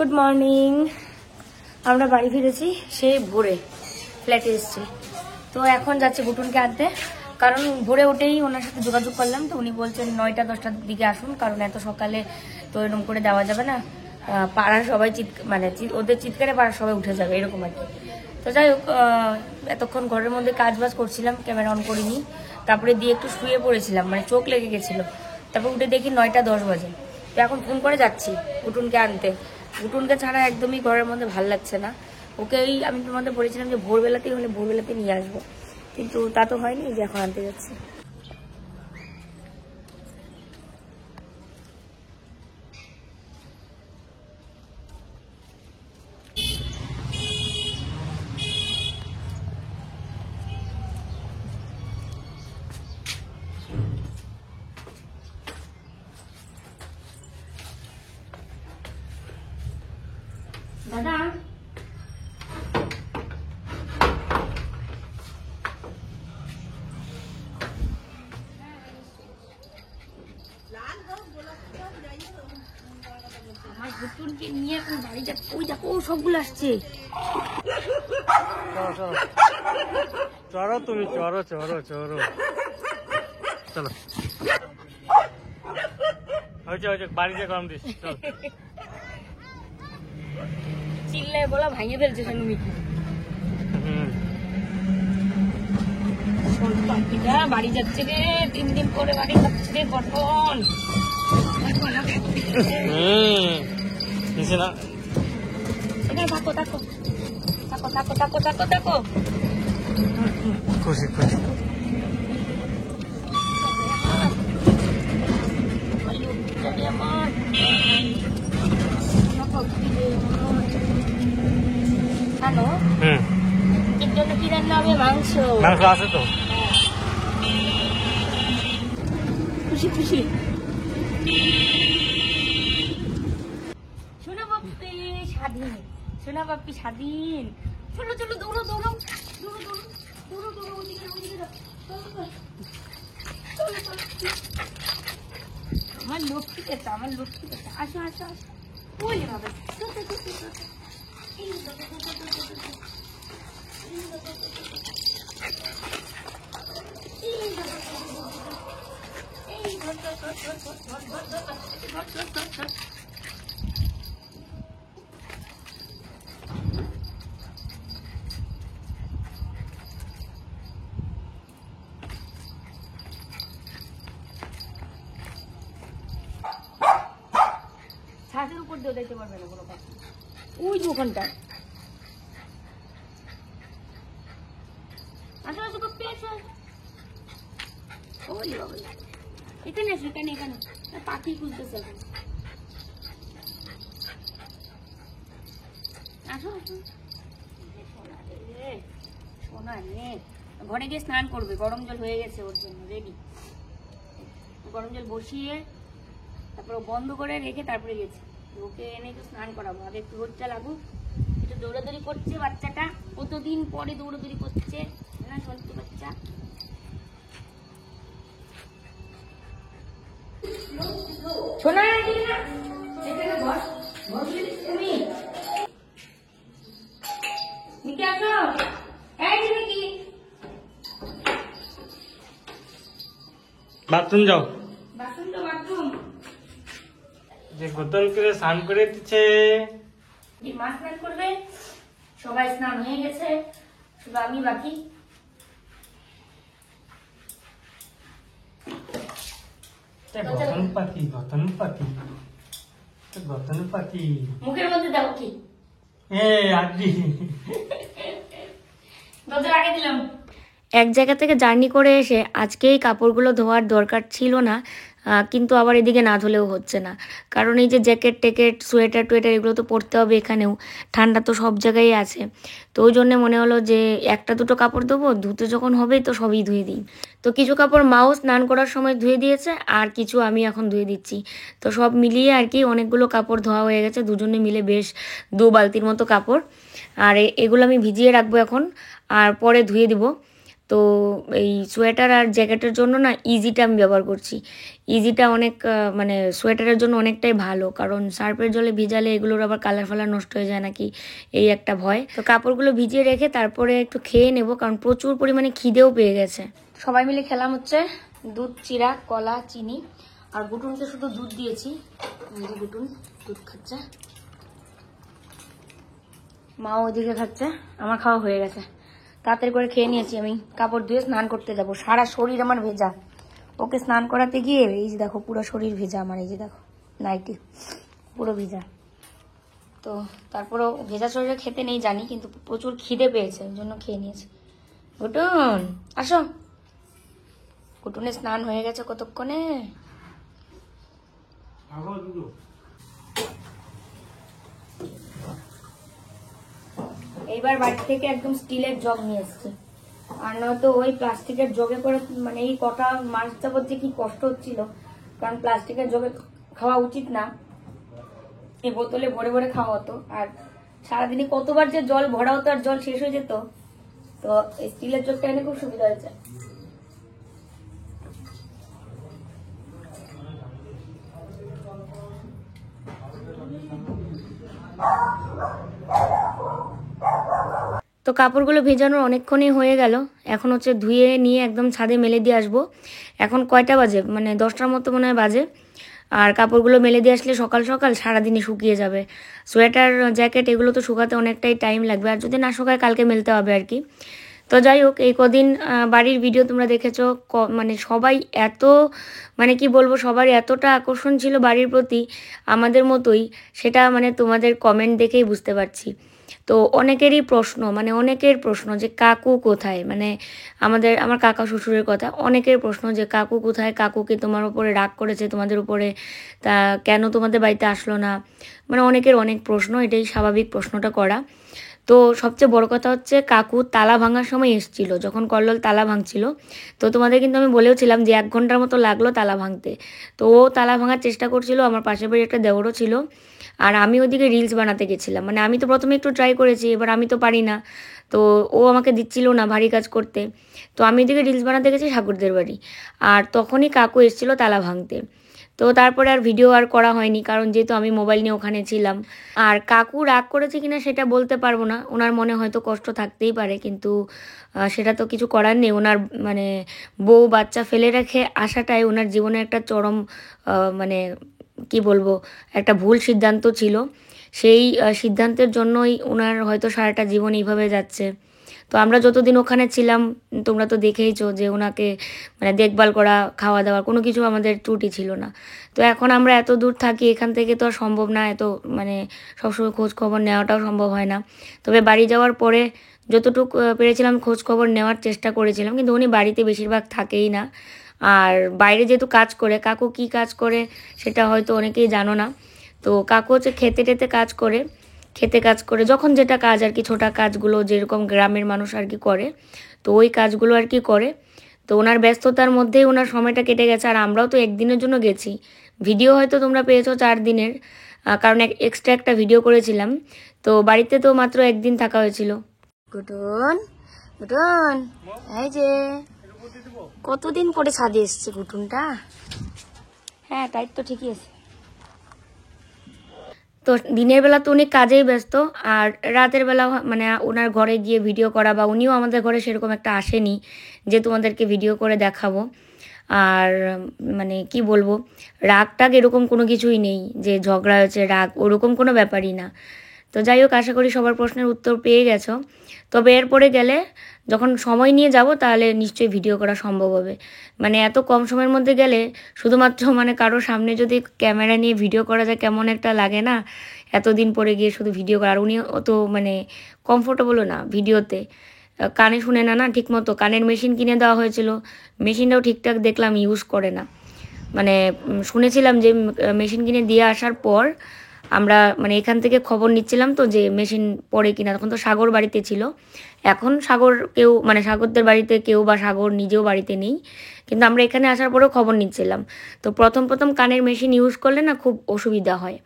Good morning. আমরা বাড়ি ফিরেছি সেই ভোরে, ফ্ল্যাটে এসেছি। তো এখন যাচ্ছে গুটুনকে আনতে, কারণ ভোরে উঠেই ওনার সাথে যোগাযোগ করলাম। তো উনি বলছেন 9টা-10টার দিকে আসুন, কারণ এত সকালে তো এরকম করে দেওয়া যাবে না, পাড়ার সবাই ওদের চিৎকারে পাড়ার সবাই উঠে যাবে এরকম আর কি। তো যাই হোক, এতক্ষণ ঘরের মধ্যে কাজ বাজ করছিলাম, ক্যামেরা অন করিনি। তারপরে দিয়ে একটু শুয়ে পড়েছিলাম, মানে চোখ লেগে গেছিলো। তারপর উঠে দেখি 9টা 10 বাজে। তো এখন ফোন করে যাচ্ছি গুটুনকে আনতে। গুটুনকে ছাড়া একদমই ঘরের মধ্যে ভাল লাগছে না। ওকেই আমি তোমাদের বলেছিলাম যে ভোরবেলাতেই হলে ভোরবেলাতে নিয়ে আসবো, কিন্তু তা তো হয়নি, যে এখন আনতে যাচ্ছি। দাদা আমার গুটুনকে নিয়ে এখন বাড়ি যাচ্ছে। ওই দেখো সবগুলো আসছে। চলো তুমি, চলো চলো চলো, চলো হয়েছে বাড়িতে কম দিস। চিল্লায় বলা ভাঙে ফেলছে শোনো মিঠু। পাখিটা বাড়ি যাচ্ছে রে, 3 দিন পরে বাড়ি যাচ্ছে রে। কখন থাকো থাকো থাকো থাকো থাকো থাকো থাকো। খুশি খুশি। হ্যালো, এর জন্য কি রান্না হবে? মাংস। মাংস আছে তো। খুশি খুশি। সোনা বাপ্পি স্বাধীন, সোনা বাপ্পি স্বাধীন। চলো চলো দৌড়ো দৌড়ো দৌড়ো দৌড়ো দৌড়ো দৌড়ো, ওদিকে ওদিকে আমার লক্ষ্মী পেতা, আমার লক্ষ্মী পেতা। আসো আসো আসো। ওই বাবা ছাদের উপর দিয়ে দেখতে পারবে না কোনো পাখি। ওই যে ওখানটায়। আসো আসো কপি আসো। ওই বাবা এখানে আসো, এখানে এখানে পাখি খুঁজতেছে এখন। আসো আসো। সোনা রে, ঘরে গিয়ে স্নান করবে, গরম জল হয়ে গেছে ওর জন্য রেডি। গরম জল বসিয়ে তারপর বন্ধ করে রেখে তারপরে গেছে। ওকে এনে একটু স্নান করাবো, আগে একটু রোদটা লাগুক। একটু দৌড়াদৌড়ি করছে বাচ্চাটা, কতদিন পরে দৌড়াদৌড়ি করছে না সত্যি বাচ্চা। শোনা তুমি নিতে আসো। বাথরুম যাও। বাথরুম তো বাথরুম। যে গোতন করে স্নান করে দিচ্ছে। মা স্নান করবে, সবাই স্নান হয়ে গেছে, শুধু আমি বাকি। গতন পাতি, গতন পাতি, গতন পাতি। মুখের মধ্যে দাও কি? আদি দরজা লাগিয়ে দিলাম। এক জায়গা থেকে জার্নি করে এসে আজকেই কাপড়গুলো ধোয়ার দরকার ছিল না, কিন্তু আবার এদিকে না ধুলেও হচ্ছে না, কারণ এই যে জ্যাকেট ট্যাকেট সোয়েটার টুয়েটার এগুলো তো পরতে হবে, এখানেও ঠান্ডা তো সব জায়গায় আছে। তো ওই জন্য মনে হলো যে একটা দুটো কাপড় দেবো, ধুতে যখন হবে তো সবই ধুয়ে দিই। তো কিছু কাপড় মাও স্নান করার সময় ধুয়ে দিয়েছে, আর কিছু আমি এখন ধুয়ে দিচ্ছি। তো সব মিলিয়ে আর কি অনেকগুলো কাপড় ধোয়া হয়ে গেছে, দুজনে মিলে বেশ 2 বালতির মতো কাপড়। আর এগুলো আমি ভিজিয়ে রাখবো এখন, আর পরে ধুয়ে দিব। তো এই সোয়েটার আর জ্যাকেটের জন্য না ইজিটা আমি ব্যবহার করছি। ইজিটা অনেক মানে সোয়েটারের জন্য অনেকটাই ভালো, কারণ সার্ফের জলে ভিজালে এগুলোর আবার কালার ফালার নষ্ট হয়ে যায় নাকি, এই একটা ভয়। তো কাপড়গুলো ভিজিয়ে রেখে তারপরে একটু খেয়ে নেব, কারণ প্রচুর পরিমাণে খিদেও পেয়ে গেছে। সবাই মিলে খেলাম হচ্ছে দুধ, চিরা, কলা, চিনি, আর গুটুনকে শুধু দুধ দিয়েছি। গুটুন দুধ খাচ্ছে, মাও ওইদিকে খাচ্ছে, আমার খাওয়া হয়ে গেছে। তাড়াতাড়ি করে খেয়ে নিয়েছি। আমি কাপড় ধুয়ে স্নান করতে যাব, সারা শরীর আমার ভেজা। ওকে স্নান করাতে গিয়ে এই যে দেখো পুরো শরীর ভেজা আমার, এই যে দেখো নাইটি পুরো ভেজা। তো তারপরেও ভেজা শরীরে খেতে নেই জানি, কিন্তু প্রচুর খিদে পেয়েছে, ওই জন্য খেয়ে নিয়েছি। গুটুন আসো, গুটুনের স্নান হয়ে গেছে কতক্ষণে। এইবার বাড়ি থেকে একদম স্টিলের জগ নিয়ে এসছি, আর নয়তো ওই প্লাস্টিকের জগে করে মানে এই কটা মাস যাবত যে কি কষ্ট হচ্ছিল, কারণ প্লাস্টিকের জগে খাওয়া উচিত না, এই বোতলে ভরে ভরে খাওয়া হতো। আর সারাদিনে কতবার যে জল ভরা হতো আর জল শেষ হয়ে যেত, তো স্টিলের জগটা এনে খুব সুবিধা হয়েছে। তো কাপড়গুলো ভেজানোর অনেকক্ষণই হয়ে গেল, এখন হচ্ছে ধুয়ে নিয়ে একদম ছাদে মেলে দিয়ে আসবো। এখন কয়টা বাজে, মানে 10টার মতো মনে হয় বাজে। আর কাপড়গুলো মেলে দিয়ে আসলে সকাল সকাল সারাদিনই শুকিয়ে যাবে। সোয়েটার, জ্যাকেট এগুলো তো শুকাতে অনেকটাই টাইম লাগবে, আর যদি না শুকায় কালকে মেলতে হবে আর কি। তো যাই হোক, এই কদিন বাড়ির ভিডিও তোমরা দেখেছো, মানে সবাই এত, মানে কি বলবো, সবার এতটা আকর্ষণ ছিল বাড়ির প্রতি আমাদের মতোই, সেটা মানে তোমাদের কমেন্ট দেখেই বুঝতে পারছি। তো অনেকেরই প্রশ্ন, মানে অনেকের প্রশ্ন যে কাকু কোথায়, মানে আমার কাকা শ্বশুরের কথা, অনেকের প্রশ্ন যে কাকু কোথায়, কাকু কি তোমার উপরে রাগ করেছে তোমাদের উপরে, তা কেন তোমাদের বাড়িতে আসলো না, মানে অনেকের অনেক প্রশ্ন, এটাই স্বাভাবিক প্রশ্নটা করা। তো সবচেয়ে বড় কথা হচ্ছে কাকু তালা ভাঙার সময় এসেছিল, যখন কল্লোল তালা ভাঙছিল। তো তোমাদের কিন্তু আমি বলেওছিলাম যে 1 ঘন্টার মতো লাগলো তালা ভাঙতে। তো ও তালা ভাঙার চেষ্টা করছিল, আমার পাশের বাড়ি একটা দেওরও ছিল, আর আমি ওদিকে রিলস বানাতে গেছিলাম। মানে আমি তো প্রথমে একটু ট্রাই করেছি, এবার আমি তো পারি না, তো ও আমাকে দিচ্ছিল না ভারী কাজ করতে। তো আমি ওদিকে রিলস বানাতে গেছি ঠাকুরদের বাড়ি, আর তখনই কাকু এসেছিল তালা ভাঙতে। তো তারপরে আর ভিডিও আর করা হয়নি, কারণ যেহেতু আমি মোবাইল নিয়ে ওখানে ছিলাম। আর কাকু রাগ করেছে কিনা সেটা বলতে পারবো না, ওনার মনে হয়তো কষ্ট থাকতেই পারে, কিন্তু সেটা তো কিছু করার নেই। ওনার মানে বউ বাচ্চা ফেলে রেখে আসাটাই ওনার জীবনে একটা চরম মানে কি বলবো, একটা ভুল সিদ্ধান্ত ছিল। সেই সিদ্ধান্তের জন্যই ওনার হয়তো সারাটা জীবন এইভাবে যাচ্ছে। তো আমরা যতদিন ওখানে ছিলাম তোমরা তো দেখেইছো যে ওনাকে মানে দেখভাল করা, খাওয়া দাওয়া কোনো কিছু আমাদের ত্রুটি ছিল না। তো এখন আমরা এত দূর থাকি, এখান থেকে তো আর সম্ভব না এত মানে সবসময় খোঁজ খবর নেওয়াটাও সম্ভব হয় না। তবে বাড়ি যাওয়ার পরে যতটুকু পেরেছিলাম খোঁজ খবর নেওয়ার চেষ্টা করেছিলাম, কিন্তু উনি বাড়িতে বেশিরভাগ থাকেই না। আর বাইরে যেহেতু কাজ করে, কাকু কি কাজ করে সেটা হয়তো অনেকেই জানো না। তো কাকু হচ্ছে খেতে কাজ করে, খেতে কাজ করে যখন যেটা কাজ আর কি, ছোটা কাজগুলো যেরকম গ্রামের মানুষ আর কি করে, তো ওই কাজগুলো আর কি করে। তো ওনার ব্যস্ততার মধ্যেই ওনার সময়টা কেটে গেছে, আর আমরাও তো একদিনের জন্য গেছি। ভিডিও হয়তো তোমরা পেয়েছো 4 দিনের, কারণ এক্সট্রা একটা ভিডিও করেছিলাম। তো বাড়িতে তো মাত্র 1 দিন থাকা হয়েছিল। গুটুন, গুটুন, এই যে কতদিন পরে ছাদে এসছে গুটুনটা। হ্যাঁ তাই তো, ঠিকই আছে। তো দিনের বেলা তো উনি কাজেই ব্যস্ত, আর রাতের বেলা মানে ওনার ঘরে গিয়ে ভিডিও করা, বা উনিও আমাদের ঘরে সেরকম একটা আসেনি যে তোমাদেরকে ভিডিও করে দেখাবো। আর মানে কি বলবো, রাগ টাগ এরকম কোনো কিছুই নেই যে ঝগড়া হয়েছে, রাগ ওরকম কোনো ব্যাপারই না। তো যাই হোক, আশা করি সবার প্রশ্নের উত্তর পেয়ে গেছো। তবে এরপরে গেলে যখন সময় নিয়ে যাব তাহলে নিশ্চয়ই ভিডিও করা সম্ভব হবে। মানে এত কম সময়ের মধ্যে গেলে শুধুমাত্র মানে কারোর সামনে যদি ক্যামেরা নিয়ে ভিডিও করা যায় কেমন একটা লাগে না, এতদিন পরে গিয়ে শুধু ভিডিও করা। আর উনি অত মানে কমফোর্টেবলও না ভিডিওতে, কানে শুনে না ঠিকমতো। কানের মেশিন কিনে দেওয়া হয়েছিল, মেশিনটাও ঠিকঠাক দেখলাম ইউজ করে না। মানে শুনেছিলাম যে মেশিন কিনে দিয়ে আসার পর আমরা মানে এখান থেকে খবর নিচ্ছিলাম তো যে মেশিন পড়ে কিনা, তখন তো সাগর বাড়িতে ছিল। এখন সাগর কেউ মানে সাগরদের বাড়িতে কেউ বা সাগর নিজেও বাড়িতে নেই, কিন্তু আমরা এখানে আসার পরেও খবর নিচ্ছিলাম। তো প্রথম কানের মেশিন ইউজ করলে না খুব অসুবিধা হয়,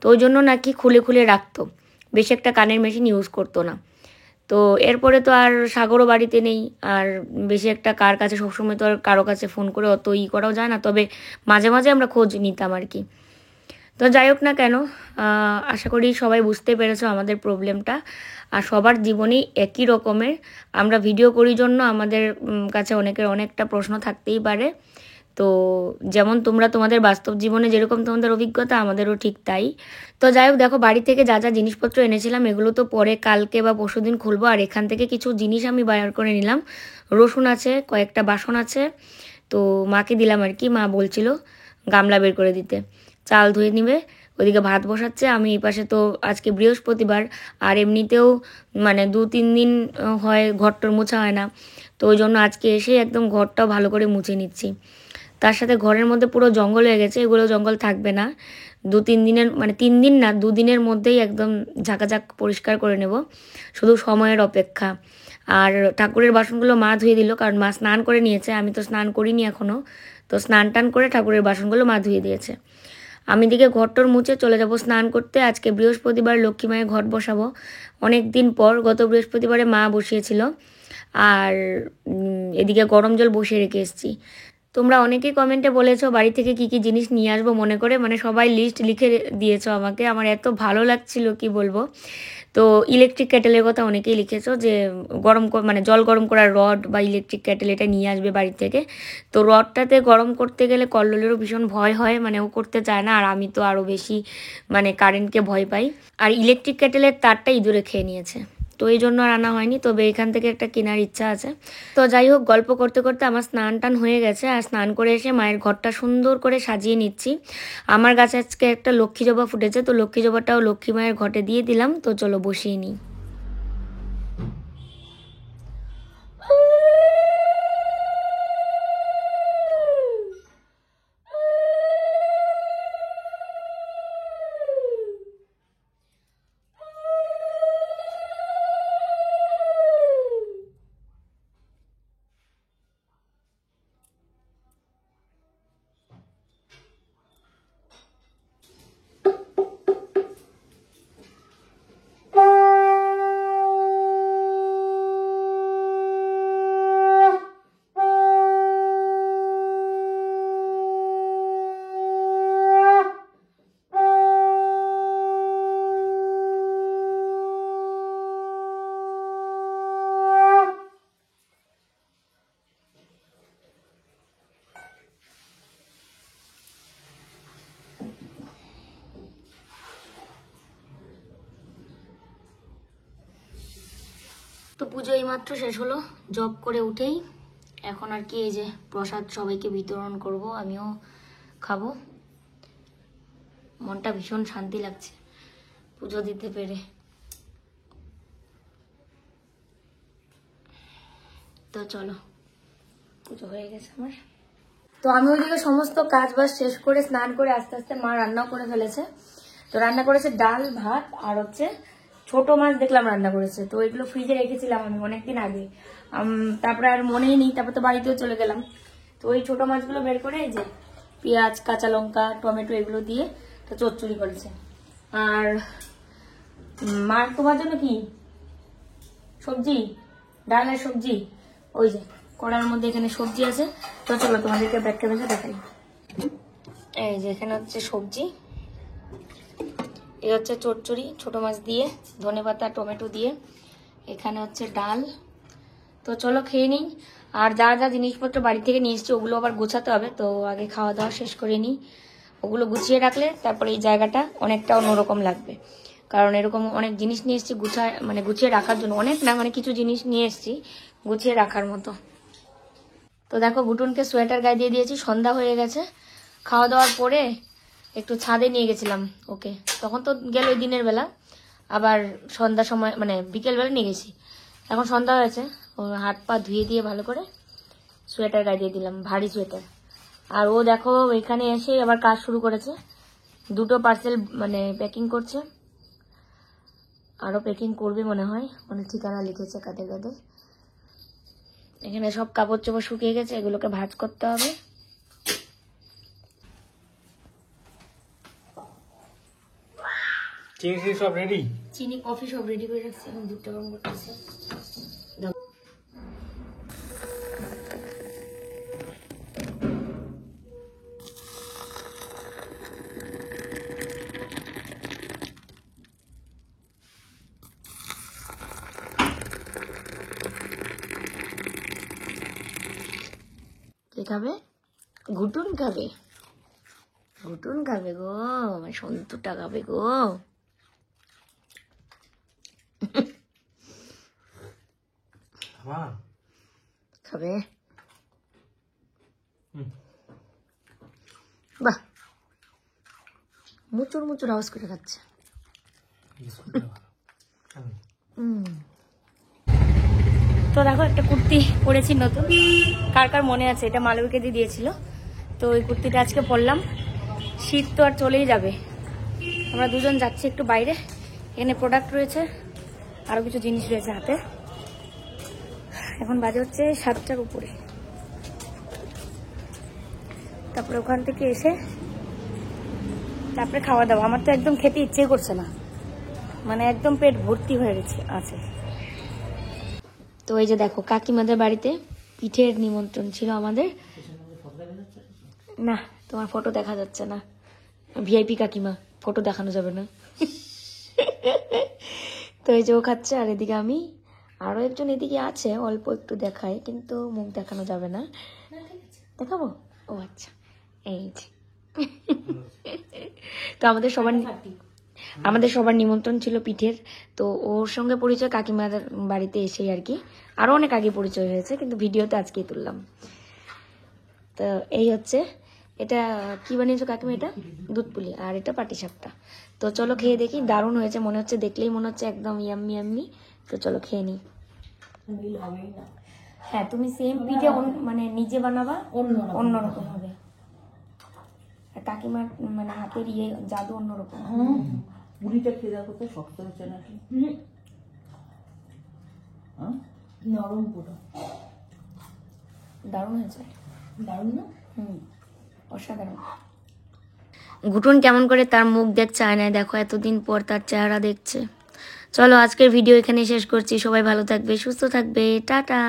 তো ওই জন্য নাকি খুলে খুলে রাখতো, বেশি একটা কানের মেশিন ইউজ করতো না। তো এরপরে তো আর সাগরও বাড়িতে নেই, আর বেশি একটা কার কাছে সবসময় তো আর কারো কাছে ফোন করে অত করাও যায় না, তবে মাঝে মাঝে আমরা খোঁজ নিতাম আর কি। তো যাই হোক না কেন, আশা করি সবাই বুঝতে পেরেছো আমাদের প্রবলেমটা। আর সবার জীবনেই একই রকমের, আমরা ভিডিও করি জন্য আমাদের কাছে অনেকের অনেকটা প্রশ্ন থাকতেই পারে। তো যেমন তোমরা তোমাদের বাস্তব জীবনে যেরকম তোমাদের অভিজ্ঞতা, আমাদেরও ঠিক তাই। তো যাই হোক, দেখো বাড়ি থেকে যা যা জিনিসপত্র এনেছিলাম এগুলো তো পরে কালকে বা পরশুদিন খুলবো। আর এখান থেকে কিছু জিনিস আমি বাইর করে নিলাম। রসুন আছে, কয়েকটা বাসন আছে, তো মাকে দিলাম আর কি। মা বলছিল গামলা বের করে দিতে, চাল ধুয়ে নিবে, ওইদিকে ভাত বসাচ্ছে। আমি এই পাশে তো আজকে বৃহস্পতিবার, আর এমনিতেও মানে 2-3 দিন হয় ঘরটর মোছা হয় না, তো ওই জন্য আজকে এসে একদম ঘরটাও ভালো করে মুছে নিচ্ছি। তার সাথে ঘরের মধ্যে পুরো জঙ্গল হয়ে গেছে, এগুলো জঙ্গল থাকবে না। 2-3 দিনের মানে 3 দিন না 2 দিনের মধ্যেই একদম ঝাঁকাঝাঁক পরিষ্কার করে নেব, শুধু সময়ের অপেক্ষা। আর ঠাকুরের বাসনগুলো মা ধুয়ে দিল, কারণ মা স্নান করে নিয়েছে, আমি তো স্নান করিনি এখনও। তো স্নান টান করে ঠাকুরের বাসনগুলো মা ধুয়ে দিয়েছে। আমি দিকে ঘরটর মুছে চলে যাব স্নান করতে। আজকে বৃহস্পতিবার, লক্ষ্মী মায়ের ঘট বসাবো অনেক দিন পর। গত বৃহস্পতিবারে মা বসিয়েছিল, আর এদিকে গরম জল বসিয়ে রেখে এসেছি। তোমরা অনেকেই কমেন্টে বলেছো বাড়ি থেকে কি কি জিনিস নিয়ে আসবো মনে করে, মানে সবাই লিস্ট লিখে দিয়েছো আমাকে, আমার এত ভালো লাগছিল কি বলবো। তো ইলেকট্রিক কেটেলের কথা অনেকেই লিখেছো যে মানে জল গরম করার রড বা ইলেকট্রিক কেটেল এটা নিয়ে আসবে বাড়ি থেকে। তো রডটাতে গরম করতে গেলে কল্লোলেরও ভীষণ ভয় হয়, মানে ও করতে চায় না, আর আমি তো আরও বেশি মানে কারেন্টকে ভয় পাই। আর ইলেকট্রিক কেটেলের তারটা ইঁদুরে খেয়ে নিয়েছে, তো এই জন্য আর আনা হয়নি, তবে এখান থেকে একটা কেনার ইচ্ছা আছে। তো যাই হোক, গল্প করতে করতে আমার স্নান টান হয়ে গেছে, আর স্নান করে এসে মায়ের ঘরটা সুন্দর করে সাজিয়ে নিচ্ছি। আমার গাছে আজকে একটা লক্ষ্মী জবা ফুটেছে, তো লক্ষ্মী জবাটাও লক্ষ্মী মায়ের ঘটে দিয়ে দিলাম। তো চলো বসিয়ে নিই। তো পুজো এইমাত্র শেষ হলো জব করে উঠেই। এখন আর কি এই যে প্রসাদ সবাইকে বিতরণ করব, আমিও খাবো। মনটা ভীষণ শান্তি লাগছে পুজো দিতে পেরে। তো চলো, পুজো হয়ে গেছে আমার। তো আমি ওইদিকে সমস্ত কাজ বাজ শেষ করে স্নান করে আস্তে আস্তে মা রান্নাও করে ফেলেছে। তো রান্না করেছে ডাল ভাত, আর হচ্ছে ছোট মাছ দেখলাম রান্না করেছে। তো এগুলো ফ্রিজে রেখেছিলাম আমি অনেকদিন আগে, তারপরে আর মনেই নেই, তারপর তো বাড়িতেও চলে গেলাম। তো ওই ছোট মাছগুলো বের করে এই যে পেঁয়াজ কাঁচা লঙ্কা টমেটো এগুলো দিয়ে তো চচ্চড়ি করেছে। আর মার তোমার জন্য কি সবজি, ডাল আর সবজি, ওই যে কড়ার মধ্যে এখানে সবজি আছে। তো চলো তোমাদেরকে ব্যাগটা ভেজে দেখাই। এই যে এখানে হচ্ছে সবজি, এই হচ্ছে চচ্চড়ি ছোট মাছ দিয়ে ধনেপাতা টমেটো দিয়ে, এখানে হচ্ছে ডাল। তো চলো খেয়ে নিই। আর যা যা জিনিসপত্র বাড়ি থেকে নিয়ে এসেছি ওগুলো আবার গোছাতে হবে, তো আগে খাওয়া দাওয়া শেষ করে নিই। ওগুলো গুছিয়ে রাখলে তারপরে এই জায়গাটা অনেকটা অন্যরকম লাগবে, কারণ এরকম অনেক জিনিস নিয়ে এসেছি গুছিয়ে রাখার জন্য। অনেক না, মানে কিছু জিনিস নিয়ে এসেছি গুছিয়ে রাখার মতো। তো দেখো গুটুনকে সোয়েটার গায়ে দিয়ে দিয়েছি, সন্ধ্যা হয়ে গেছে। খাওয়া দাওয়ার পরে একটু ছাদে নিয়ে গেছিলাম ওকে, তখন তো গেল ওই দিনের বেলা, আবার সন্ধ্যার সময় মানে বিকেলবেলা নিয়ে গেছি। এখন সন্ধ্যা হয়েছে, ও হাত পা ধুয়ে দিয়ে ভালো করে সোয়েটার গায়ে দিয়ে দিলাম, ভারী সোয়েটার। আর ও দেখো এখানে এসে আবার কাজ শুরু করেছে, 2টো পার্সেল মানে প্যাকিং করছে, আরও প্যাকিং করবে মনে হয়, অনেক ঠিকানা লিখেছে কাদের কাদের। এখানে সব কাপড় চোপড় শুকিয়ে গেছে, এগুলোকে ভাঁজ করতে হবে। চিনি সব রেডি? চিনি কফি সব রেডি করে রাখছি, এখন দুধটা গরম করতেছি। কে খাবে? ঘুটুন খাবে, ঘুটুন খাবে গো, আমার সন্তুটা খাবে গো। খাবে? বাহ, মুচুর মুচুর আওয়াজ করে খাচ্ছে। তো দেখো একটা কুর্তি পরেছি নতুন, কার কার মনে আছে, এটা মালবিকা দিয়ে দিয়েছিল। তো ওই কুর্তিটা আজকে পরলাম। শীত তো আর চলেই যাবে, আমরা দুজন যাচ্ছি একটু বাইরে, এখানে প্রোডাক্ট রয়েছে, আরো কিছু জিনিস রয়েছে হাতে। এখন বাজে হচ্ছে 7টার উপরে। তারপরে ওখান থেকে এসে তারপরে খাওয়া দাওয়া। আমার তো একদম খেতে ইচ্ছে করছে না, মানে একদম পেট ভর্তি হয়ে গেছে আছে। তো এই যে দেখো, কাকিমাদের বাড়িতে পিঠের নিমন্ত্রণ ছিল আমাদের। না, তোমার ফটো দেখা যাচ্ছে না, ভিআইপি কাকিমা, ফটো দেখানো যাবে না। তো এই যে ও খাচ্ছে, আর এদিকে আমি, আরো একজন এদিকে আছে, অল্প একটু দেখায়, কিন্তু মুখ দেখানো যাবে না। দেখাবো? ও আচ্ছা, এই যে। তো আমাদের সবার নিমন্ত্রণ ছিল পিঠের। তো ওর সঙ্গে পরিচয় কাকিমার বাড়িতে এসেই আর কি, আরো অনেক আগে পরিচয় হয়েছে, কিন্তু ভিডিওতে আজকেই তুললাম। তো এই হচ্ছে, এটা কি বানিয়েছো কাকিমা? এটা দুধ পুলি, আর এটা পাটিসাপটা। তো চলো খেয়ে দেখি, দারুণ হয়েছে মনে হচ্ছে, দেখলেই মনে হচ্ছে একদম ইয়াম্মি ইয়াম্মি। তো চলো খেয়ে নি। হ্যাঁ, তুমি সেম পিঠে মানে নিজে বানাবা, অন্যরকম হবে। কাকিমার মানে হাতের ইয়ে জাদু অন্যরকম। পুরিটা খেয়ে দেখো তো, শক্ত হচ্ছে নাকি? নরম পুরো, দারুণ হয়েছে। দারুণ না? অসাধারণ। ঘুটুন কেমন করে তার মুখ দেখছে আয়নায়, দেখো এতদিন পর তার চেহারা দেখছে। চলো আজকের ভিডিও এখানে শেষ করছি, সবাই ভালো থাকবে, সুস্থ থাকবে, টাটা।